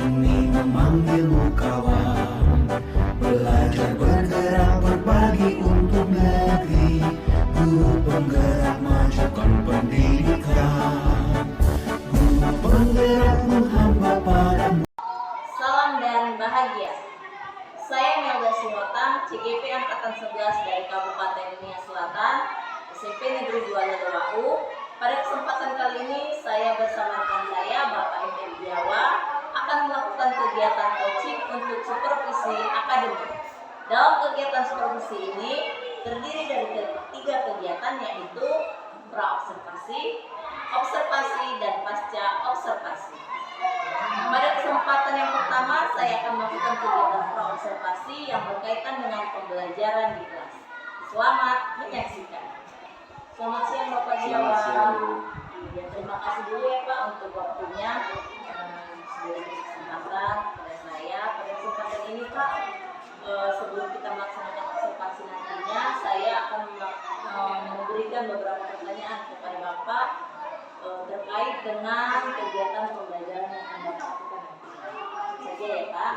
ini memanggilmu kawan. Belajar bergerak berbagi untuk negeri, guru penggerak majukan pendidikan, guru penggerak menghamba padamu. Salam dan bahagia. Saya Melda Simotang, CGP Angkatan 11 dari Kabupaten Nia Selatan, SMP Negeri 2 Ledowau. Pada kesempatan kali ini, saya bersama rekan saya, Bapak M. Jawa, akan melakukan kegiatan coaching untuk supervisi akademik. Dalam kegiatan supervisi ini, terdiri dari 3 kegiatan, yaitu pra-observasi, observasi, dan pasca observasi. Pada kesempatan yang pertama, saya akan melakukan kegiatan pra-observasi yang berkaitan dengan pembelajaran di kelas. Selamat menyaksikan. Selamat siang Bapak Jawa. Ya, terima kasih dulu ya Pak untuk waktunya sudah kesempatan pada saya. Pada kesempatan ini Pak, sebelum kita melaksanakan observasi nantinya, saya akan memberikan beberapa pertanyaan kepada Bapak terkait dengan kegiatan pembelajaran yang akan Bapak lakukan nanti. Saja ya Pak.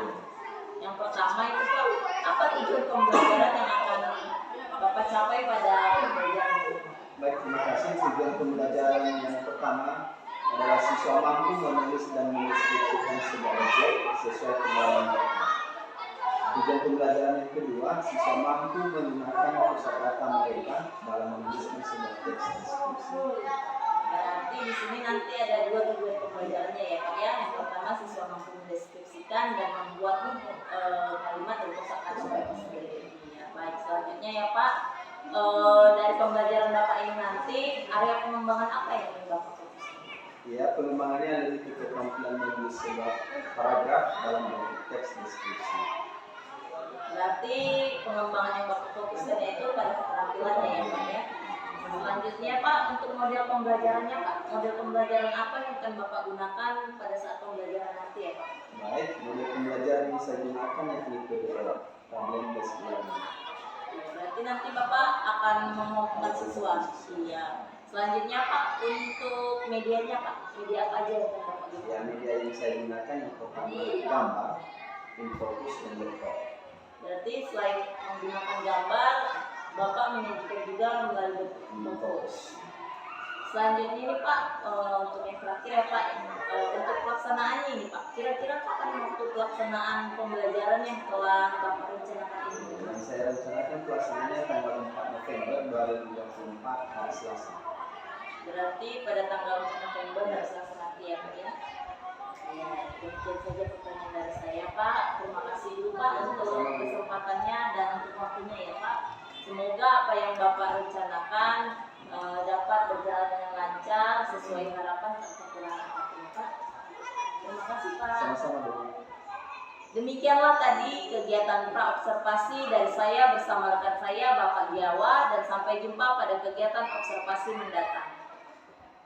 Yang pertama itu Pak, apa tujuan pembelajaran yang akan Bapak capai pada pembelajaran ini? Baik, terima kasih. Tujuan pembelajaran yang pertama adalah siswa mampu menulis dan mendeskripsikan sebuah objek sesuai kemampuan mereka. Tujuan pembelajaran yang kedua, siswa mampu menggunakan kosakata mereka dalam menuliskan sebuah teks deskripsi. Berarti di sini nanti ada 2 tujuan pembelajarannya ya Pak ya. Yang pertama, siswa mampu mendeskripsikan dan membuat kalimat dari kosakata mereka sendiri. Ya, baik, selanjutnya ya Pak, dari pembelajaran Bapak ini nanti area pengembangan apa yang ingin Bapak fokuskan? Ya, pengembangannya lebih ke keterampilan menulis sebuah paragraf dalam bentuk teks deskripsi. Berarti pengembangan yang Bapak fokuskan yaitu pada keterampilannya ya Pak ya. Selanjutnya Pak, untuk model pembelajarannya Pak, model pembelajaran apa yang akan Bapak gunakan pada saat pembelajaran nanti ya Pak? Baik, model pembelajaran yang saya gunakan yaitu PBL, problem based learning. Berarti nanti Bapak akan mengumpulkan siswa. Iya. Selanjutnya Pak, untuk medianya Pak, media apa aja yang akan Bapak gunakan? Ya, media yang saya gunakan yang pertama gambar, infografis, dan laptop. Berarti selain menggunakan gambar, Bapak menyajikan juga melalui infografis. Selanjutnya ini Pak, untuk yang terakhir ya Pak, untuk pelaksanaannya ini Pak, kira-kira kapan waktu pelaksanaan pembelajaran yang telah Bapak rencanakan ini? Yang saya rencanakan pelaksanaannya tanggal 4 November 2024 hari Selasa. Berarti pada tanggal 4 November hari Selasa nanti ya Pak ya. Ya, demikian saja pertanyaan dari saya Pak. Terima kasih dulu Pak untuk kesempatannya dan untuk waktunya ya Pak. Semoga apa yang Bapak rencanakan dapat berjalan dengan lancar sesuai harapan tanpa kekurangan apapun Pak. Terima kasih Pak. Sama-sama Bu. Demikianlah tadi kegiatan pra-observasi dari saya bersama rekan saya Bapak Jawa, dan sampai jumpa pada kegiatan observasi mendatang.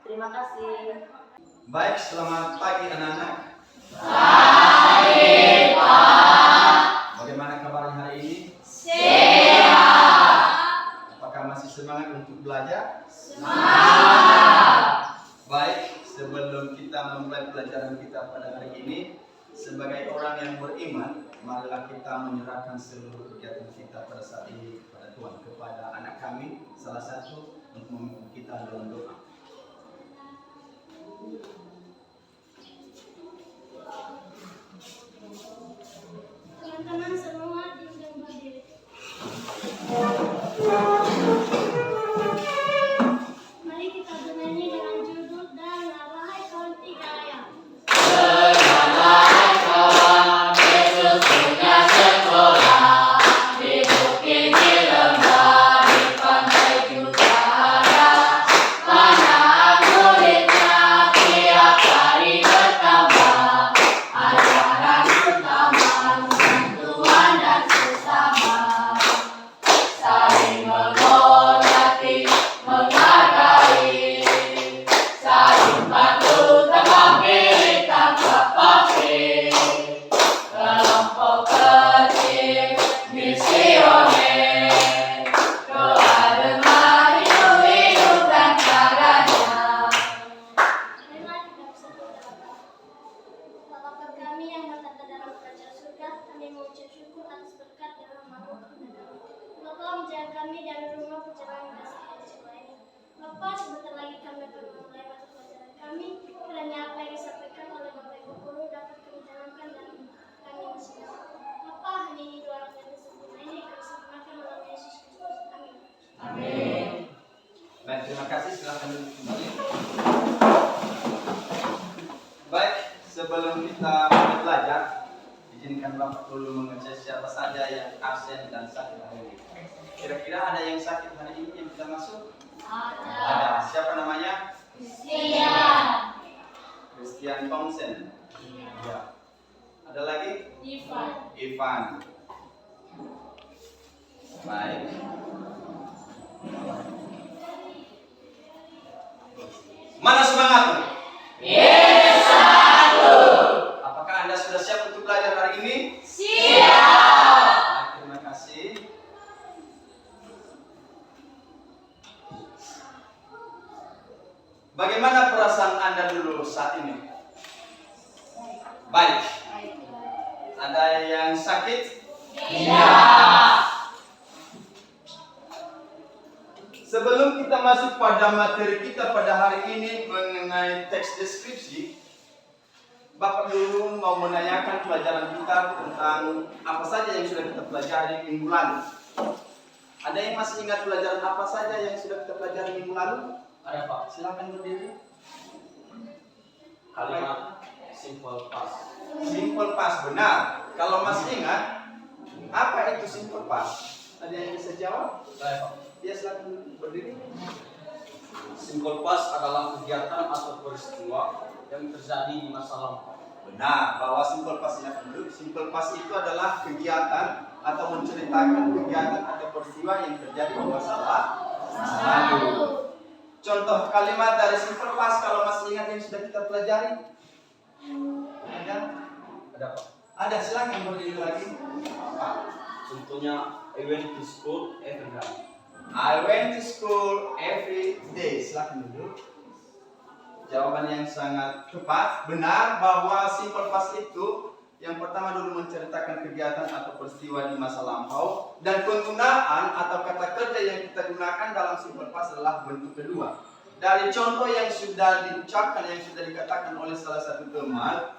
Terima kasih. Baik, selamat pagi anak-anak. Baik Pak. Bagaimana kabarnya hari ini? Sehat. Apakah masih semangat untuk belajar? Semangat. Baik, sebelum kita memulai pelajaran kita pada hari ini, sebagai orang yang beriman, marilah kita menyerahkan seluruh kegiatan kita pada saat ini kepada Tuhan, kepada anak kami, salah satu untuk memimpin kita dalam doa. Teman-teman semua diundang berdiri. Mari kita bernyanyi dengan judul dan wahai kawan tiga ayat. Tuhan Bapa menjaga kami dari rumah perjalanan kasih dari sekolah ini. Bapa, sebentar lagi kami akan memulai mata pelajaran kami. Kiranya apa yang disampaikan oleh Bapak Ibu guru dapat kami jalankan dan kami masing-masing. Bapa, hanya ini doa kami sempurna ini kami sempurnakan dalam Yesus Kristus. Amin. Amin. Baik, terima kasih. Silakan duduk kembali. Baik, sebelum kita mulai belajar, izinkan Bapak dulu mengecek siapa saja yang absen dan sakit hari ini. Kira-kira ada yang sakit hari ini yang kita masuk? Ada. Siapa namanya? Christian Thompson. Ya. Ada lagi? Ivan. Baik. Mana semangatmu? Apakah Anda sudah siap untuk belajar hari ini? Baik, terima kasih. Bagaimana perasaan Anda dulu saat ini? Baik. Ada yang sakit? Sebelum kita masuk pada materi kita pada hari ini mengenai teks deskripsi, Bapak dulu mau menanyakan pelajaran kita tentang apa saja yang sudah kita pelajari minggu lalu. Ada yang masih ingat pelajaran apa saja yang sudah kita pelajari minggu lalu? Ada Pak, silakan berdiri. Kalimat simple past. Simple past, benar. Kalau masih ingat, apa itu simple past? Ada yang bisa jawab? Saya Pak. Ya, silakan berdiri. Simple past adalah kegiatan atau peristiwa yang terjadi di masa lampau. Benar, bahwa simple past dulu. Simple past itu adalah kegiatan atau menceritakan kegiatan atau peristiwa yang terjadi di masa lalu. Contoh kalimat dari simple past kalau masih ingat yang sudah kita pelajari? Ada? Ada Pak. Ada, silakan berdiri lagi. Contohnya I went to school every day. I went to school every day. Silakan dulu. Jawaban yang sangat tepat, benar bahwa simple past itu yang pertama dulu menceritakan kegiatan atau peristiwa di masa lampau, dan penggunaan atau kata kerja yang kita gunakan dalam simple past adalah bentuk kedua. Dari contoh yang sudah diucapkan, yang sudah dikatakan oleh salah satu teman,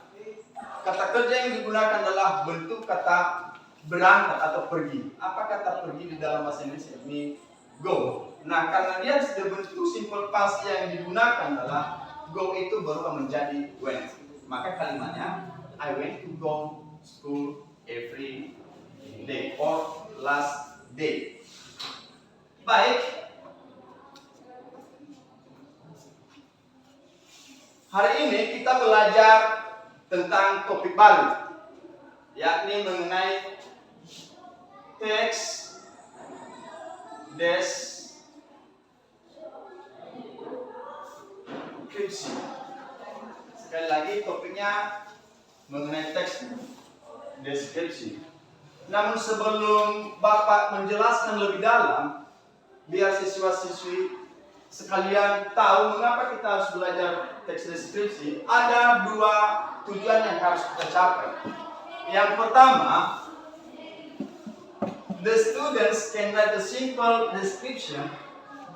kata kerja yang digunakan adalah bentuk kata berangkat atau pergi. Apa kata pergi di dalam bahasa Inggris ini? Go. Nah, karena dia sudah bentuk simple past yang digunakan adalah go itu berubah menjadi went. Maka kalimatnya I went to go school every day or last day. Baik. Hari ini kita belajar tentang topik baru, yakni mengenai teks deskripsi. Sekali lagi topiknya mengenai teks deskripsi. Namun sebelum Bapak menjelaskan lebih dalam, biar siswa-siswi sekalian tahu mengapa kita harus belajar teks deskripsi, ada dua tujuan yang harus kita capai. Yang pertama, the students can write a simple description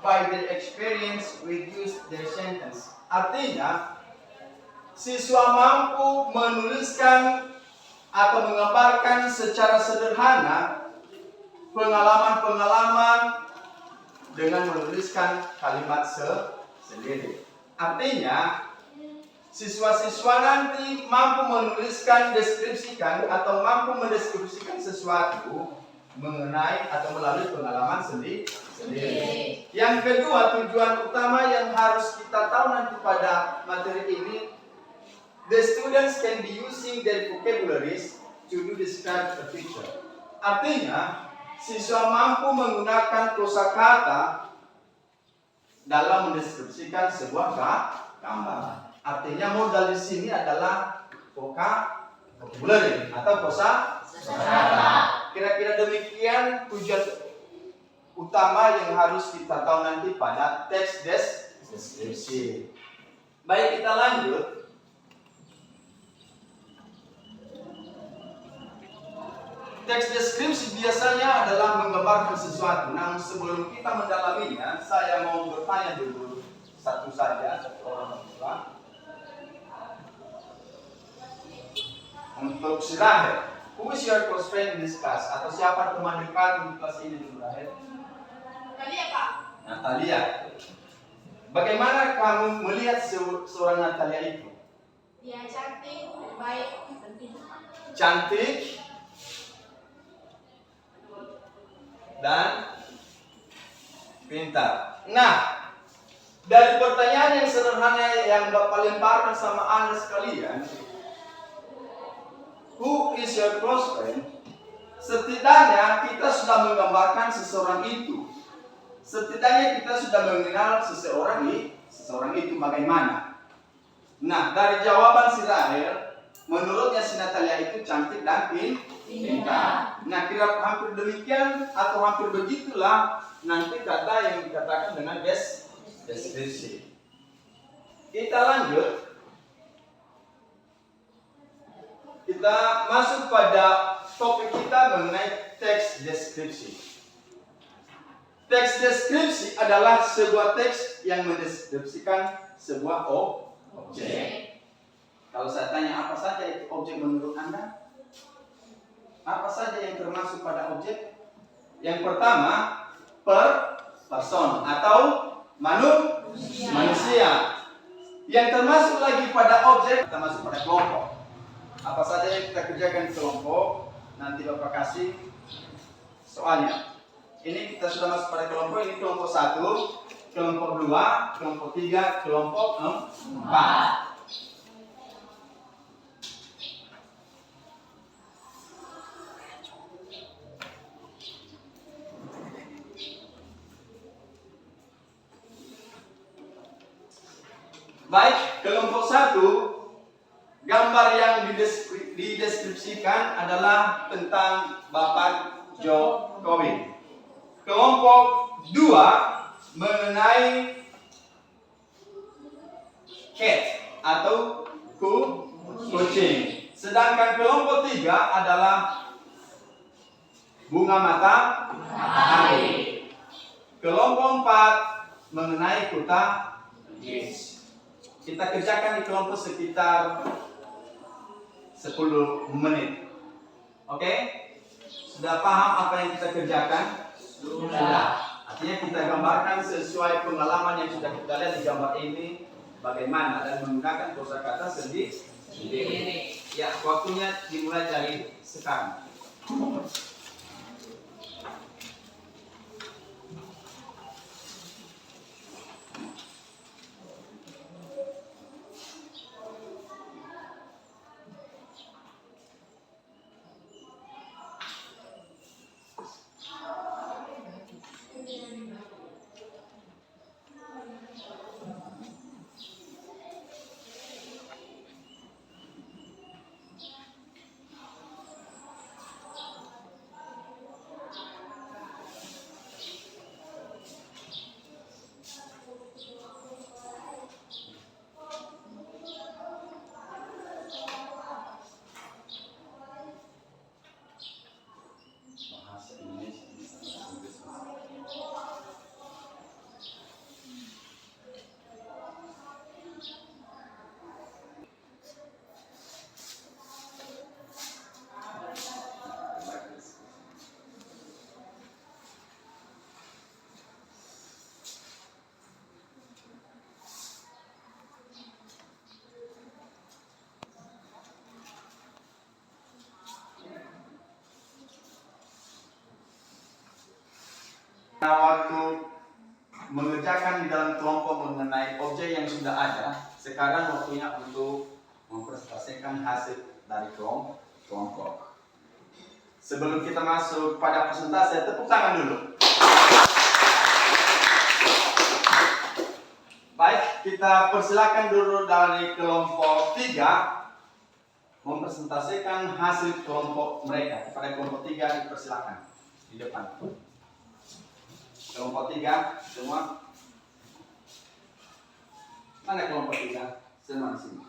by their experience reduce their sentence. Artinya, siswa mampu menuliskan atau menggambarkan secara sederhana pengalaman-pengalaman dengan menuliskan kalimat sendiri. Artinya, siswa-siswa nanti mampu menuliskan, deskripsikan atau mampu mendeskripsikan sesuatu mengenai atau melalui pengalaman sendiri. Yang kedua, tujuan utama yang harus kita tahu nanti pada materi ini, the students can be using their vocabularies to describe a picture. Artinya, siswa mampu menggunakan kosakata dalam mendeskripsikan sebuah gambar. Artinya modal di sini adalah vocabulary atau kosakata. Kira-kira demikian tujuan utama yang harus kita tahu nanti pada teks deskripsi. Baik, kita lanjut. teks deskripsi biasanya adalah menggambarkan sesuatu. Namun sebelum kita mendalaminya, saya mau bertanya dulu satu saja orang tua. Untuk si Rahel, who is your close friend in this class? Atau siapa teman dekat di kelas ini dulu, Rahel? Natalia, Pak. Natalia. Bagaimana kamu melihat seorang Natalia itu? Dia cantik, baik, dan pintar. Cantik dan pintar. Nah, dari pertanyaan yang sederhana yang Bapak lemparkan sama Anda sekalian, who is your close friend? Setidaknya kita sudah menggambarkan seseorang itu. Setidaknya kita sudah mengenal seseorang itu bagaimana. Nah, dari jawaban si Rahel, menurutnya si Natalia itu cantik dan pintar. Nah, kira hampir demikian atau hampir begitulah nanti kata yang dikatakan dengan deskripsi. Kita lanjut. Kita masuk pada topik kita mengenai teks deskripsi. Teks deskripsi adalah sebuah teks yang mendeskripsikan sebuah objek. Kalau saya tanya apa saja itu objek menurut Anda? Apa saja yang termasuk pada objek? Yang pertama, person atau manusia. Yang termasuk lagi pada objek, kita masuk pada kelompok. Apa saja yang kita kerjakan di kelompok, nanti Bapak kasih soalnya. Ini kita sudah masuk pada kelompok, ini kelompok 1, kelompok 2, kelompok 3, kelompok 4. Baik, kelompok 1, gambar yang dideskripsikan adalah tentang Bapak Jokowi. Kelompok 2 mengenai cat atau kucing. Sedangkan kelompok 3 adalah bunga matahari. Kelompok 4 mengenai kota Yes. Kita kerjakan di kelompok sekitar 10 menit. Oke? Sudah paham apa yang kita kerjakan? Sudah. Artinya kita gambarkan sesuai pengalaman yang sudah kita lihat di gambar ini bagaimana dan menggunakan kosakata sendiri. Ya, waktunya dimulai dari sekarang. Nah, waktu mengerjakan di dalam kelompok mengenai objek yang sudah ada, sekarang waktunya untuk mempresentasikan hasil dari kelompok. Sebelum kita masuk pada presentasi, tepuk tangan dulu. Baik, kita persilakan dulu dari kelompok 3 mempresentasikan hasil kelompok mereka. Kepada kelompok 3 dipersilakan di depan. Kelompok 3 semua. Mana kelompok 3? Semua di sini.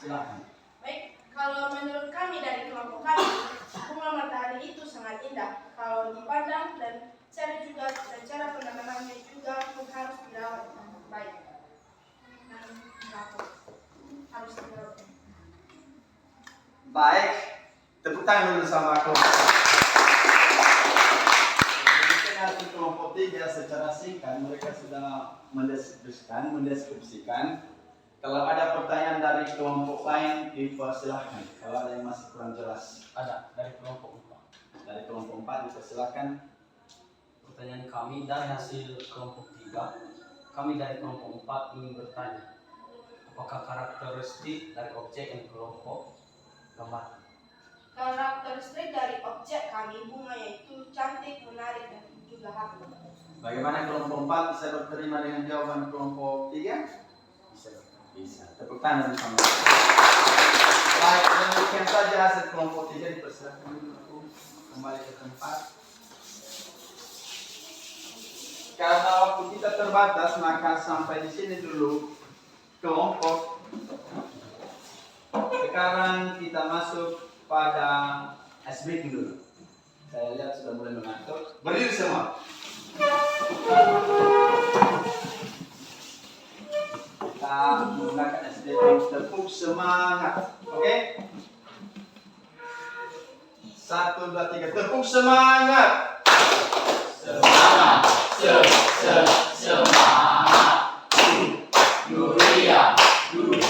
Silakan. Baik, kalau menurut kami dari kelompok kami, bunga matahari itu sangat indah kalau dipandang dan cara penanamannya juga pun harus dirawat dengan baik. Dan harus dirawat. Baik, tepuk tangan dulu sama kelompok. Mungkin hasil kelompok 3 secara singkat mereka sudah mendeskripsikan. Kalau ada pertanyaan dari kelompok lain, dipersilahkan. Kalau ada yang masih kurang jelas, Ada dari kelompok 4. dari kelompok 4 dipersilahkan. Pertanyaan kami dari hasil kelompok 3. Kami dari kelompok 4 ingin bertanya, apakah karakteristik dari objek yang kelompok gambar? Karakteristik dari objek kami, bunga yaitu cantik, menarik, dan juga harum. Bagaimana kelompok 4 bisa berterima dengan jawaban kelompok 3? Bisa. Tepuk tangan sama. Baik, demikian saja hasil kelompok 3. Dipersilakan dulu kembali ke tempat. Karena waktu kita terbatas, maka sampai di sini dulu kelompok. Sekarang kita masuk pada ice breaking dulu. Saya lihat sudah mulai mengantuk. Berdiri semua. Kita menggunakan ice breaking. Tepuk semangat. Oke? 1, 2, 3. Tepuk semangat. Semangat, semangat, Nuria, Nuria,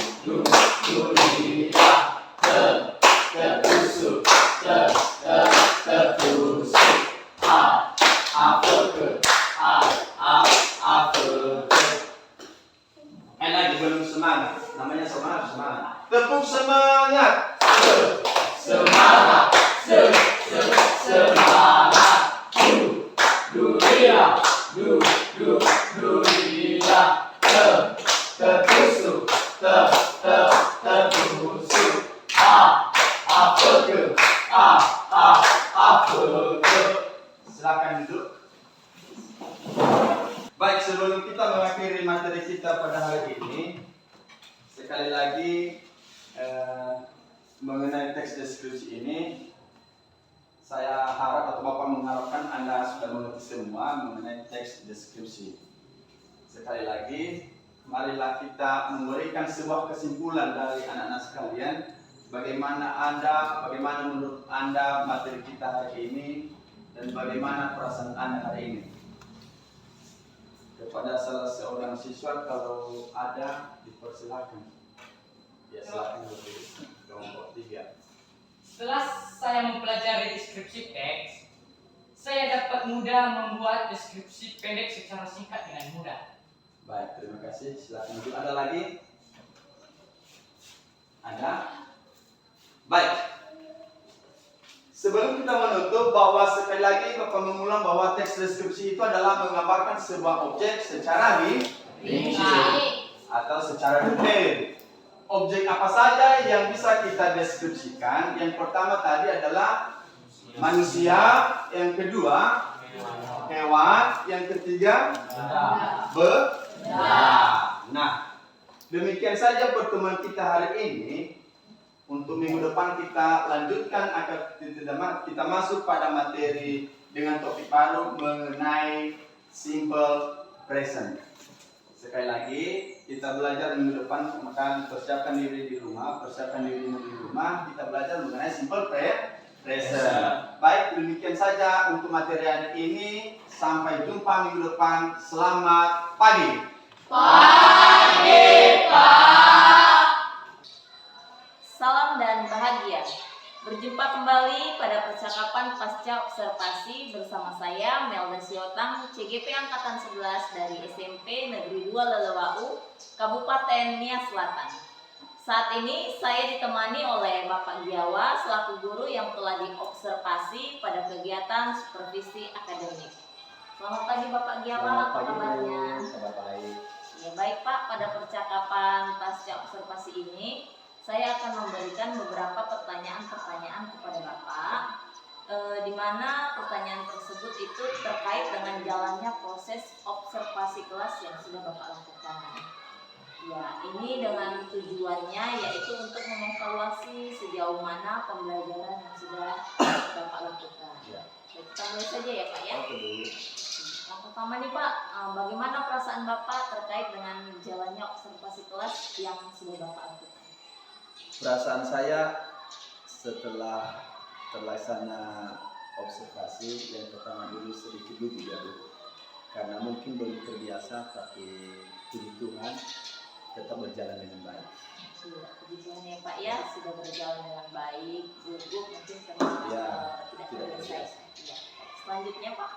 tertusuk, tertusuk, Afrika. Lagi belum semangat. Namanya semangat. Tepuk semangat. Semangat, semangat, Nuria, Nuria, tertusuk, tertusuk, Afrika. Silakan duduk. Baik, sebelum kita mengakhiri materi kita pada hari ini, sekali lagi mengenai teks deskripsi ini, saya harap atau Bapak mengharapkan Anda sudah mengerti semua mengenai teks deskripsi. Sekali lagi, marilah kita memberikan sebuah kesimpulan dari anak-anak sekalian, bagaimana menurut Anda materi kita hari ini, dan bagaimana perasaan Anda hari ini. Kepada salah seorang siswa kalau ada, dipersilakan. Ya, silakan kelompok 3. Setelah saya mempelajari deskripsi teks, saya dapat mudah membuat deskripsi pendek secara singkat dengan mudah. Baik, terima kasih. Silakan. Ada lagi? Ada? Baik. Sebelum kita menutup, bahwa sekali lagi Bapak mengulang bahwa teks deskripsi itu adalah menggambarkan sebuah objek secara rinci atau secara detail. Objek apa saja yang bisa kita deskripsikan? Yang pertama tadi adalah manusia, yang kedua hewan, yang ketiga benda. Nah, demikian saja pertemuan kita hari ini. Untuk minggu depan kita lanjutkan agar kita masuk pada materi dengan topik baru mengenai simple present. Sekali lagi, kita belajar minggu depan, maka persiapkan diri di rumah, kita belajar mengenai simple present. Baik, demikian saja untuk materi hari ini. Sampai jumpa minggu depan. Selamat pagi. Pagi, Pak. Salam dan bahagia. Berjumpa kembali pada percakapan pasca observasi bersama saya Melda Siotang, CGP Angkatan 11 dari SMP Negeri 2 Lelewau, Kabupaten Nia Selatan. Saat ini saya ditemani oleh Bapak Giawa selaku guru yang telah diobservasi pada kegiatan supervisi akademik. Selamat pagi Bapak Giawa, apa kabarnya? Kabar baik. Ya baik Pak, pada percakapan pasca observasi ini saya akan memberikan beberapa pertanyaan-pertanyaan kepada Bapak, di mana pertanyaan tersebut itu terkait dengan jalannya proses observasi kelas yang sudah Bapak lakukan. Ya, ini dengan tujuannya yaitu untuk mengevaluasi sejauh mana pembelajaran yang sudah Bapak lakukan. Ya. Baik, kita mulai saja ya Pak ya. Oke, Bu. Yang pertama nih Pak, bagaimana perasaan Bapak terkait dengan jalannya observasi kelas yang sudah Bapak lakukan? Perasaan saya setelah terlaksana observasi yang pertama dulu sedikit gugup ya Bu, karena mungkin belum terbiasa, tapi puji Tuhan tetap berjalan dengan baik. Sudah, puji Tuhan ya Pak ya, sudah berjalan dengan baik. Gugup mungkin karena Ya, tidak tidak terbiasa. terbiasa. Ya. Selanjutnya Pak,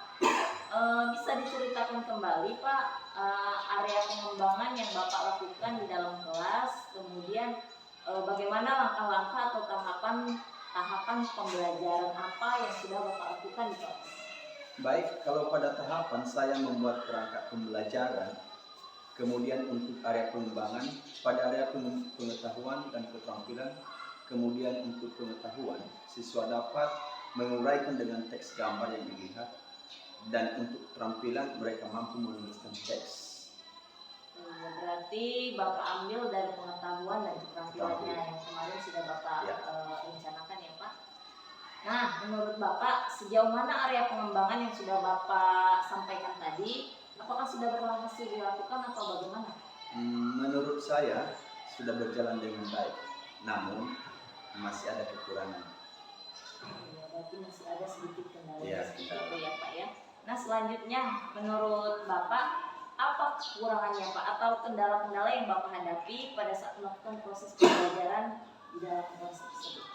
bisa diceritakan kembali Pak area pengembangan yang Bapak lakukan di dalam kelas, kemudian bagaimana langkah-langkah atau tahapan pembelajaran apa yang sudah Bapak lakukan di kelas? Baik, kalau pada tahapan saya membuat perangkat pembelajaran, kemudian untuk area pengembangan, pada area pengetahuan dan keterampilan, kemudian untuk pengetahuan, siswa dapat menguraikan dengan teks gambar yang dilihat, dan untuk keterampilan mereka mampu menuliskan teks. Berarti Bapak ambil dari pengetahuan dan keterampilannya yang kemarin sudah Bapak Ya. rencanakan ya Pak. Nah, menurut Bapak sejauh mana area pengembangan yang sudah Bapak sampaikan tadi? Apakah sudah berhasil dilakukan atau bagaimana? Menurut saya sudah berjalan dengan baik, namun masih ada kekurangan. Ya, berarti masih ada sedikit kendala Ya, seperti itu ya Pak ya. Nah selanjutnya menurut Bapak apa kekurangannya Pak atau kendala-kendala yang Bapak hadapi pada saat melakukan proses pembelajaran di dalam kelas tersebut?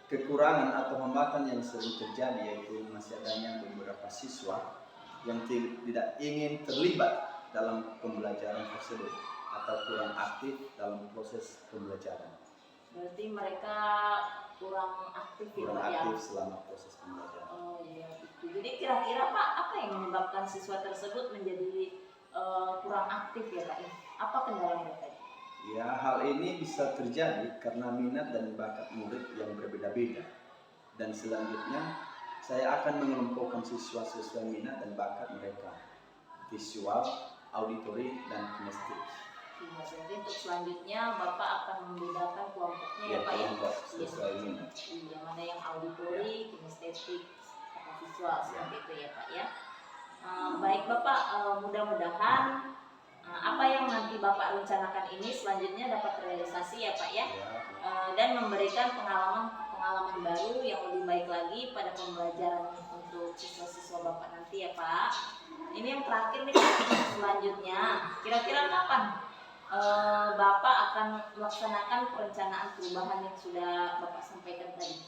Kekurangan atau hambatan yang sering terjadi yaitu masih adanya beberapa siswa yang tidak ingin terlibat dalam pembelajaran tersebut atau kurang aktif dalam proses pembelajaran. Berarti mereka kurang aktif ya Kurang Pak ya? aktif selama proses pembelajaran. Oh iya itu. Jadi kira-kira Pak apa yang menyebabkan siswa tersebut menjadi kurang aktif ya Pak? Apa kendala mereka? Ya, hal ini bisa terjadi karena minat dan bakat murid yang berbeda-beda. Dan selanjutnya saya akan mengelompokkan siswa sesuai minat dan bakat mereka. Visual, auditori, dan kinestetik. Iya, berarti untuk selanjutnya Bapak akan membedakan kelompoknya ya, Ya, Pak ya? kelompok Iya. sesuai minat. Iya, mana yang auditori, kinestetik, atau visual seperti itu ya Pak ya. Baik Bapak, mudah-mudahan apa yang nanti Bapak rencanakan ini selanjutnya dapat terrealisasi ya Pak ya. Dan memberikan pengalaman baru yang lebih baik lagi pada pembelajaran untuk siswa-siswa Bapak nanti ya Pak. Ini yang terakhir nih Pak, selanjutnya kira-kira kapan Bapak akan melaksanakan perencanaan perubahan yang sudah Bapak sampaikan tadi?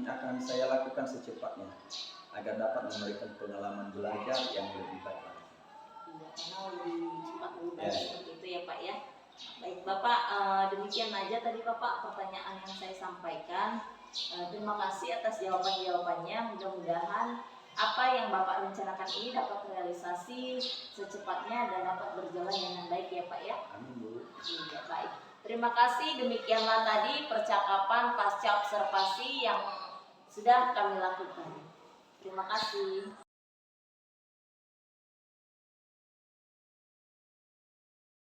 Akan saya lakukan secepatnya agar dapat memberikan pengalaman belajar yang lebih baik lagi. Iya, karena lebih cepat lebih baik Ya. seperti itu ya Pak ya. Baik Bapak, demikian aja tadi Bapak pertanyaan yang saya sampaikan. Terima kasih atas jawaban-jawabannya. Mudah-mudahan apa yang Bapak rencanakan ini dapat terrealisasi secepatnya dan dapat berjalan dengan baik ya Pak ya. Amin, Bu. Iya, baik. Terima kasih. Demikianlah tadi percakapan pasca observasi yang sudah kami lakukan. Terima kasih.